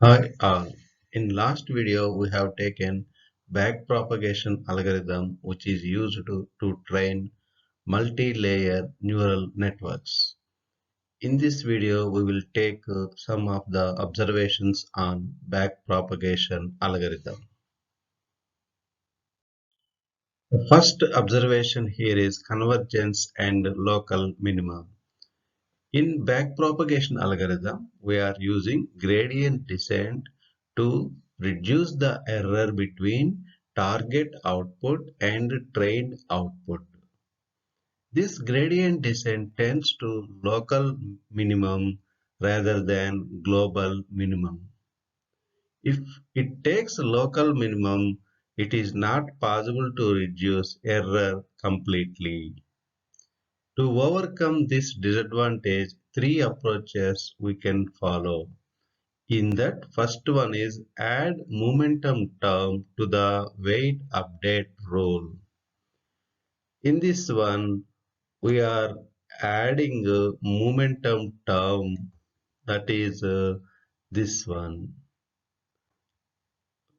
Hi all. In last video, we have taken backpropagation algorithm, which is used to train multi-layer neural networks. In this video, we will take some of the observations on backpropagation algorithm. The first observation here is convergence and local minimum. In backpropagation algorithm, we are using gradient descent to reduce the error between target output and trained output. This gradient descent tends to local minimum rather than global minimum. If it takes local minimum, it is not possible to reduce error completely. To overcome this disadvantage, three approaches we can follow. In that, first one is add momentum term to the weight update rule. In this one, we are adding a momentum term, that is this one.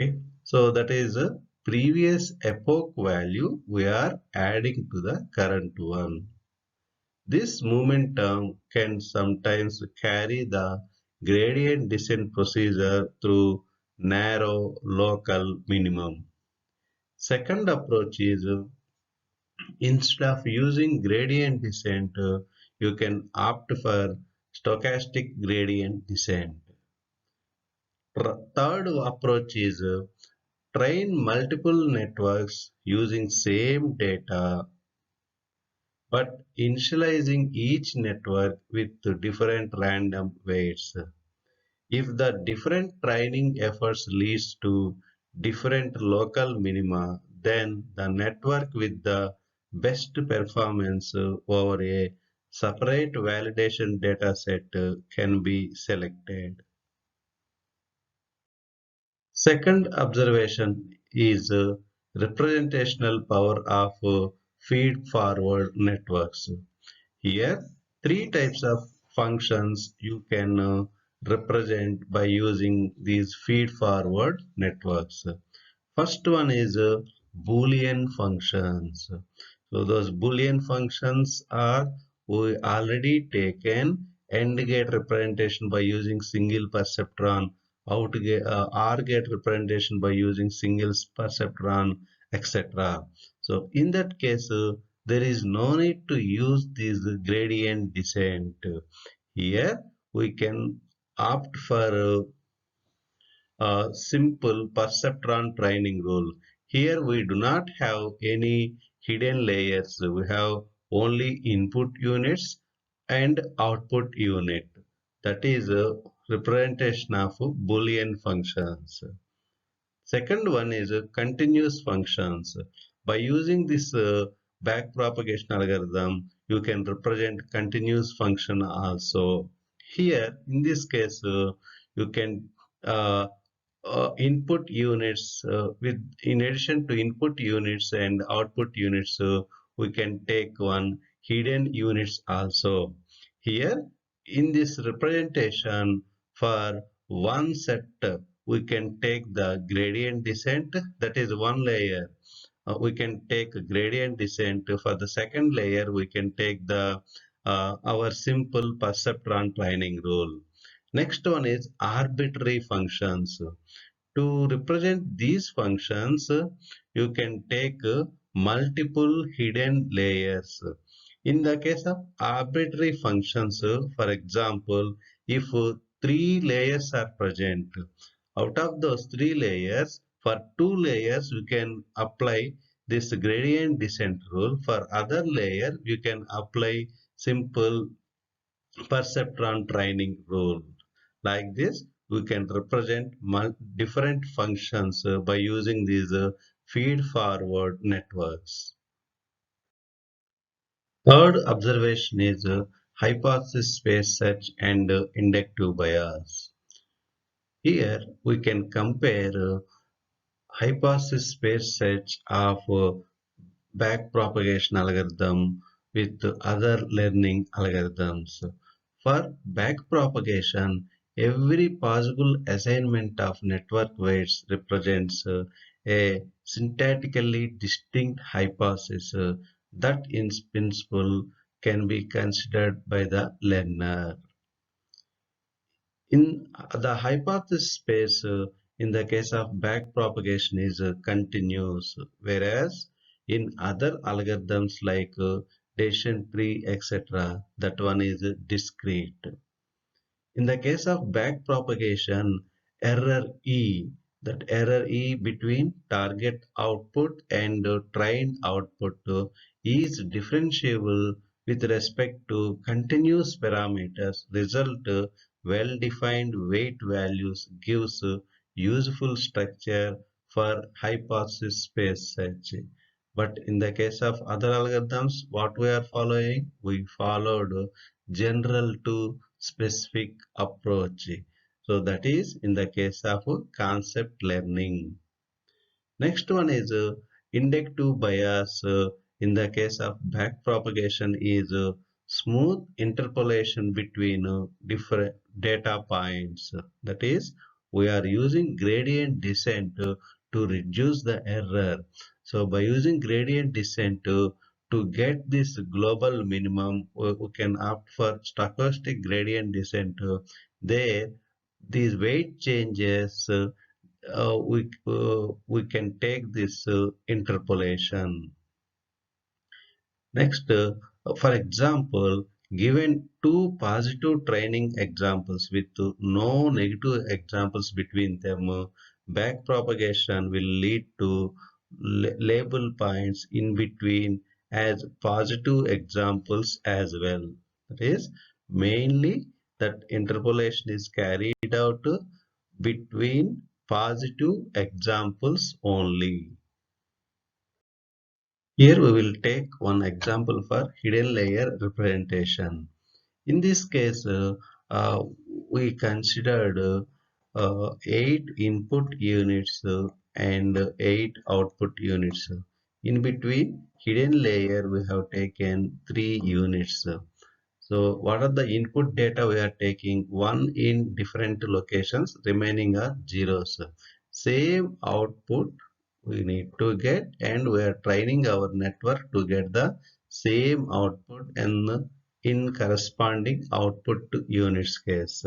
Okay, so that is a previous epoch value we are adding to the current one. This momentum can sometimes carry the gradient descent procedure through narrow local minimum. Second approach is instead of using gradient descent, you can opt for stochastic gradient descent. Third approach is train multiple networks using same data but initializing each network with different random weights. If the different training efforts leads to different local minima, then the network with the best performance over a separate validation dataset can be selected. Second observation is representational power of feed-forward networks. Here, three types of functions you can represent by using these feed-forward networks. First one is Boolean functions. So those Boolean functions are we already taken AND gate representation by using single perceptron, OR gate representation by using single perceptron, etc. So in that case, there is no need to use this gradient descent. Here we can opt for simple perceptron training rule. Here we do not have any hidden layers. We have only input units and output unit. That is a representation of Boolean functions. Second one is continuous functions. By using this backpropagation algorithm, you can represent continuous function also. Here, in this case, you can uh, input units with in addition to input units and output units, we can take one hidden units also. Here, in this representation, for one set we can take the gradient descent, that is one layer. We can take gradient descent. For the second layer, we can take the our simple perceptron training rule. Next one is arbitrary functions. To represent these functions, you can take multiple hidden layers. In the case of arbitrary functions, for example, if three layers are present, out of those three layers, for two layers, you can apply this gradient descent rule. For other layer, you can apply simple perceptron training rule. Like this, we can represent different functions by using these feed-forward networks. Third observation is hypothesis space search and inductive bias. Here we can compare hypothesis space search of backpropagation algorithm with other learning algorithms. For backpropagation, Every possible assignment of network weights represents a syntactically distinct hypothesis that in principle can be considered by the learner. In the hypothesis space, in the case of backpropagation is continuous, whereas in other algorithms like decision tree, etc., that one is discrete. In the case of backpropagation, error E, that error E between target output and trained output is differentiable with respect to continuous parameters. Result well-defined weight values gives useful structure for hypothesis space search. But in the case of other algorithms, what we are following? We followed general to specific approach. So that is in the case of concept learning. Next one is inductive bias. In the case of backpropagation is smooth interpolation between different data points. That is, we are using gradient descent to reduce the error. So by using gradient descent to get this global minimum, we can opt for stochastic gradient descent. There, these weight changes we can take this interpolation. Next, for example, given two positive training examples with no negative examples between them, backpropagation will lead to label points in between as positive examples as well. That is, mainly that interpolation is carried out between positive examples only. Here we will take one example for hidden layer representation. In this case, uh, we considered 8 input units and 8 output units. In between hidden layer, we have taken 3 units. So what are the input data we are taking? One in different locations, remaining are zeros. Same output we need to get, and we are training our network to get the same output and in corresponding output to units case.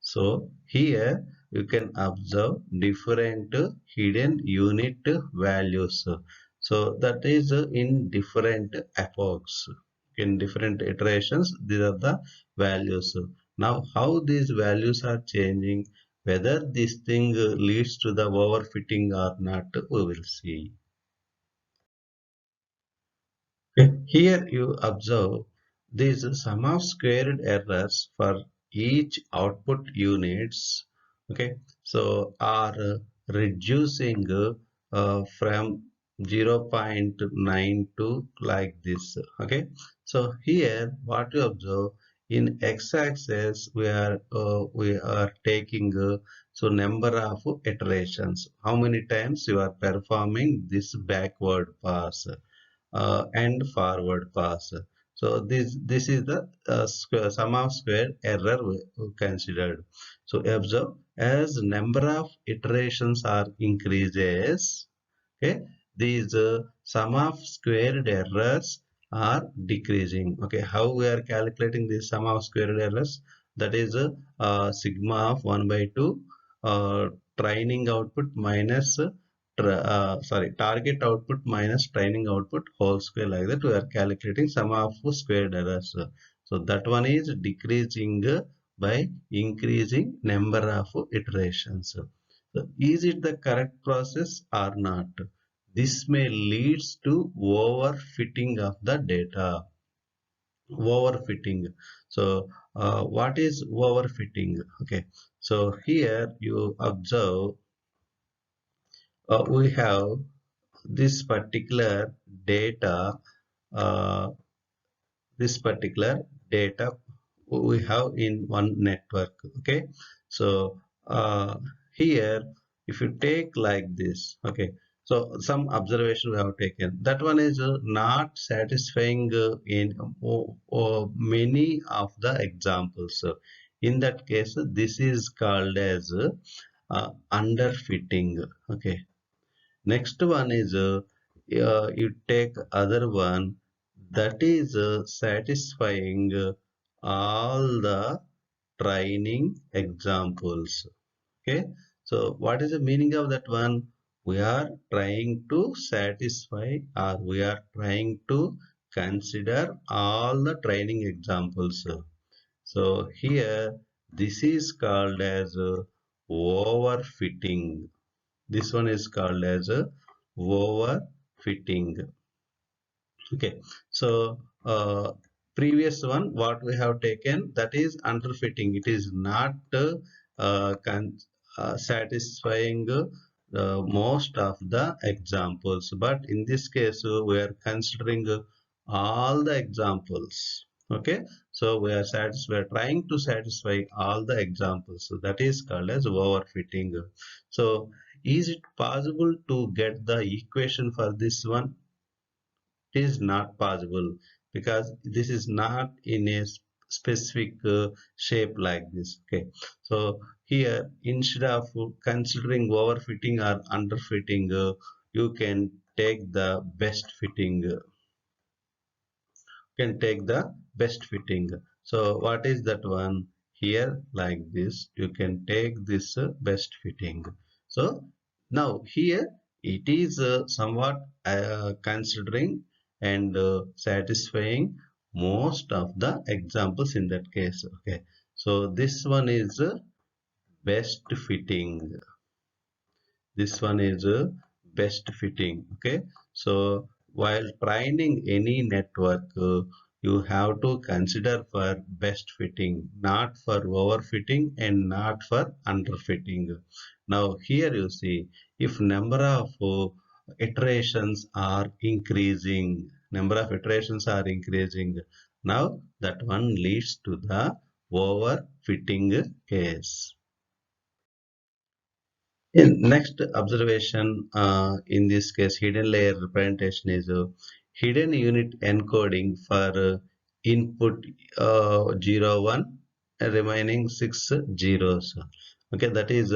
So here you can observe different hidden unit values. So that is in different epochs, in different iterations, these are the values. Now how these values are changing, whether this thing leads to the overfitting or not, we will see. Okay, here you observe these sum of squared errors for each output units. Okay, so are reducing from 0.9 to like this. Okay, so here what you observe in x-axis we are taking so number of iterations. How many times you are performing this backward pass and forward pass. So this is the sum of square error we considered. So observe as number of iterations are increases. Okay, these sum of squared errors are decreasing. Okay, how we are calculating this sum of squared errors? That is sigma of 1 by 2 uh, training output minus target output minus training output whole square, like that we are calculating sum of squared errors. So that one is decreasing by increasing number of iterations. So is it the correct process or not? This may leads to overfitting of the data. Overfitting. So what is overfitting? Okay. So here you observe we have this particular data uh, this particular data we have in one network. Okay, so here if you take like this, okay, so some observation we have taken, that one is not satisfying in many of the examples. In that case, this is called as underfitting. Okay. Next one is you take other one, that is satisfying all the training examples. Okay, so what is the meaning of that one? We are trying to satisfy, or we are trying to consider all the training examples. So here this is called as overfitting. This one is called as overfitting. Okay, so previous one what we have taken, that is underfitting. It is not satisfying most of the examples, but in this case we are considering all the examples. Okay, so we are trying to satisfy all the examples. So that is called as overfitting. So is it possible to get the equation for this one? Is not possible, because this is not in a specific shape like this. Okay, so here instead of considering overfitting or underfitting, you can take the best fitting. Can take the best fitting. So what is that one? Here like this, you can take this best fitting. So now here it is somewhat considering and satisfying most of the examples in that case. Okay, so this one is best fitting. This one is best fitting. Okay, so while training any network, you have to consider for best fitting, not for overfitting and not for underfitting. Now here you see, if number of iterations are increasing, now that one leads to the overfitting case. In next observation, in this case, hidden layer representation is hidden unit encoding for input 0, 1, remaining 6 zeros. Okay, that is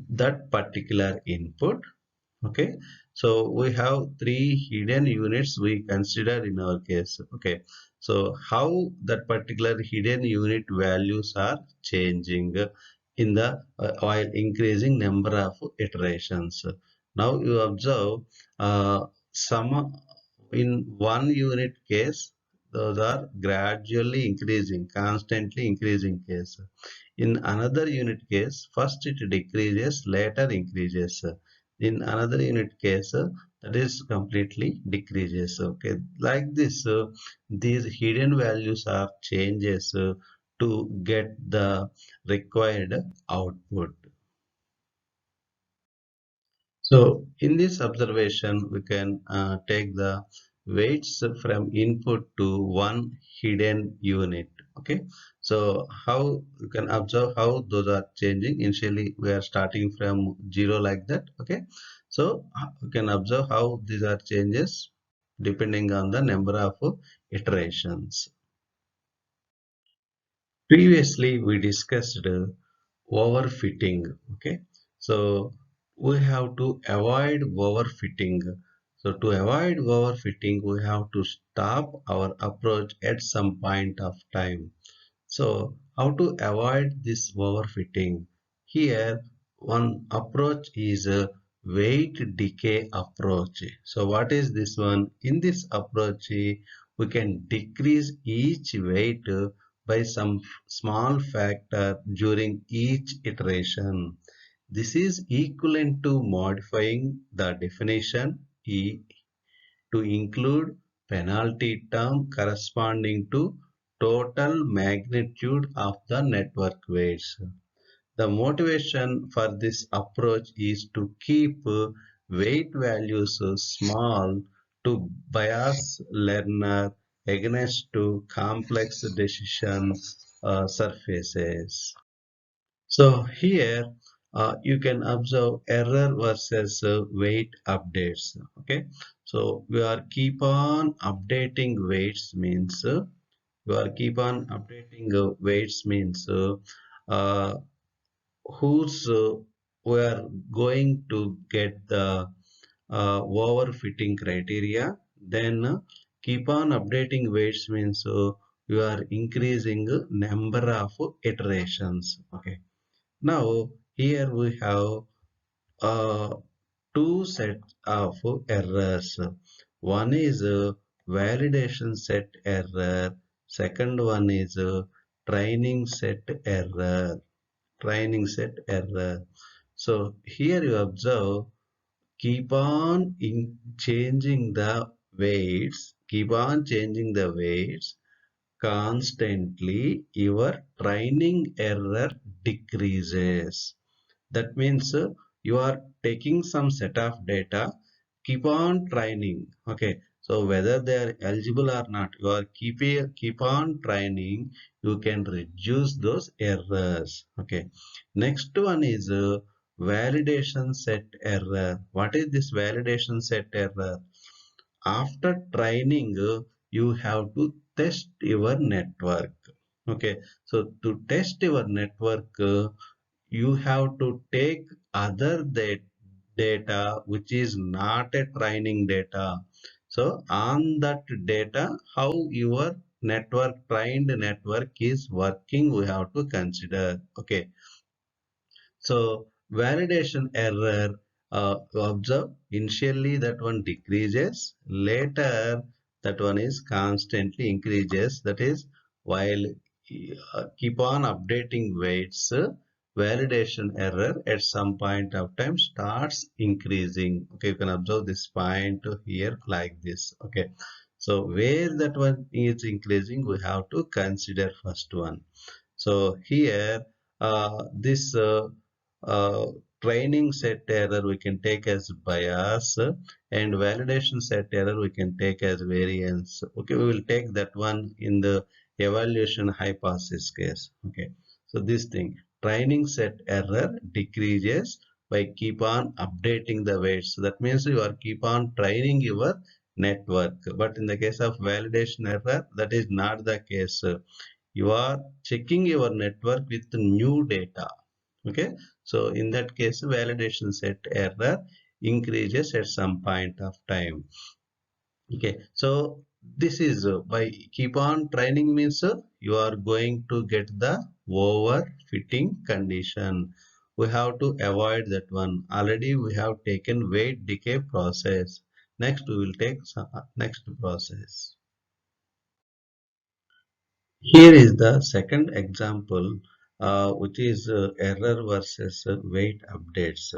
that particular input. Okay, so we have three hidden units we consider in our case. Okay, so how that particular hidden unit values are changing in the while increasing number of iterations. Now you observe some in one unit case, those are gradually increasing, constantly increasing case. In another unit case, first it decreases, later increases. In another unit case, that is completely decreases. Okay, like this, these hidden values are changes to get the required output. So in this observation, we can take the weights from input to one hidden unit. Okay, so how you can observe how those are changing. Initially, we are starting from 0 like that. Okay, so you can observe how these are changes depending on the number of iterations. Previously, we discussed overfitting. Okay, so we have to avoid overfitting. So to avoid overfitting, we have to stop our approach at some point of time. So how to avoid this overfitting? Here, one approach is a weight decay approach. So what is this one? In this approach, we can decrease each weight by some small factor during each iteration. This is equivalent to modifying the definition to include penalty term corresponding to total magnitude of the network weights. The motivation for this approach is to keep weight values small to bias learner against to complex decision surfaces. So here you can observe error versus weight updates. Okay, so we are keep on updating weights means You are keep on updating weights means uh, who's we are going to get the overfitting criteria. Then keep on updating weights means you are increasing number of iterations. Okay. Now here we have uh, two sets of errors. One is validation set error. Second one is training set error. Training set error. So here you observe, keep on changing the weights, keep on changing the weights constantly, your training error decreases. That means you are taking some set of data, keep on training. Okay, so whether they are eligible or not, you are keep on training, you can reduce those errors. Okay, next one is validation set error. What is this validation set error? After training, you have to test your network. Okay, so to test your network, you have to take other data which is not a training data. So on that data, how your trained network is working, we have to consider. Okay, so validation error, observe initially that one decreases, later that one is constantly increases. That is, while keep on updating weights, validation error at some point of time starts increasing. Okay, you can observe this point here like this. Okay, so where that one is increasing, we have to consider first one. So here, this uh, training set error we can take as bias, and validation set error we can take as variance. Okay, we will take that one in the evaluation hypothesis case. Okay, so this thing, training set error decreases by keep on updating the weights. So that means you are keep on training your network. But in the case of validation error, that is not the case. You are checking your network with new data. Okay, so in that case validation set error increases at some point of time. Okay, so this is by keep on training means you are going to get the overfitting condition. We have to avoid that one. Already we have taken weight decay process. Next we will take next process. Here is the second example, which is error versus weight updates.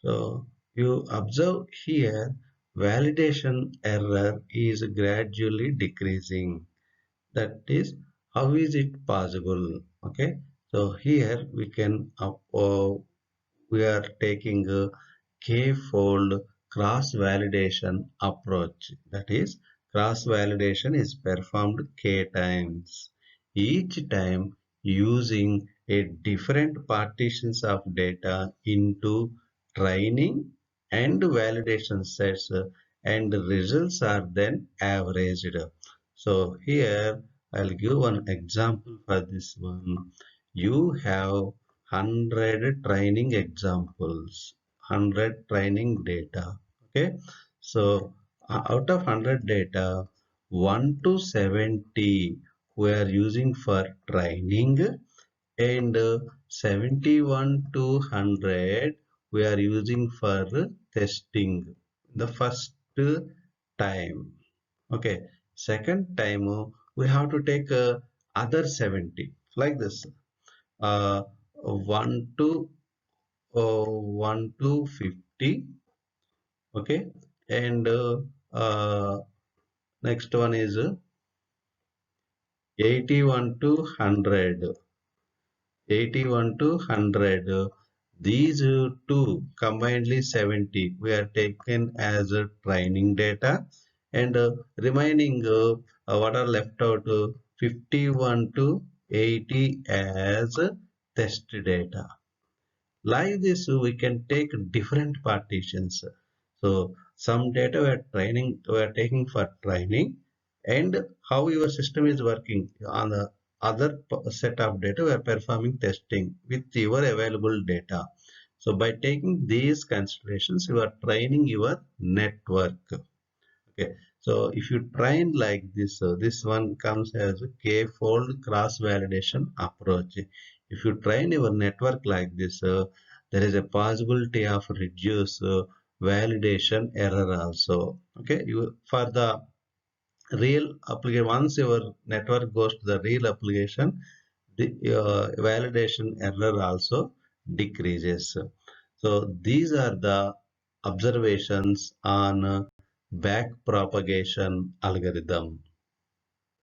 So you observe here, validation error is gradually decreasing. That is, how is it possible? Okay, so here we can we are taking a k-fold cross-validation approach. That is, cross-validation is performed k times. Each time using a different partitions of data into training and validation sets, and the results are then averaged. So here I'll give one example for this one. You have 100 training examples, 100 training data. Okay, so out of 100 data, 1 to 70 we are using for training, and 71 to 100 we are using for testing the first time. Okay, second time we have to take other 70 like this, uh, 1 to 1 to 50. Okay, and next one is 81 to 100. 81 to 100. These two combinedly 70 we are taken as training data, and remaining what are left out, 51 to 80 as test data. Like this, we can take different partitions. So some data we are taking for training, and how your system is working on the other set of data. We are performing testing with your available data. So by taking these considerations, you are training your network. Okay, so if you train like this, this one comes as a k-fold cross validation approach. If you train your network like this, there is a possibility of reduce validation error also. Okay, you for the real application, once your network goes to the real application, the validation error also decreases. So these are the observations on back propagation algorithm.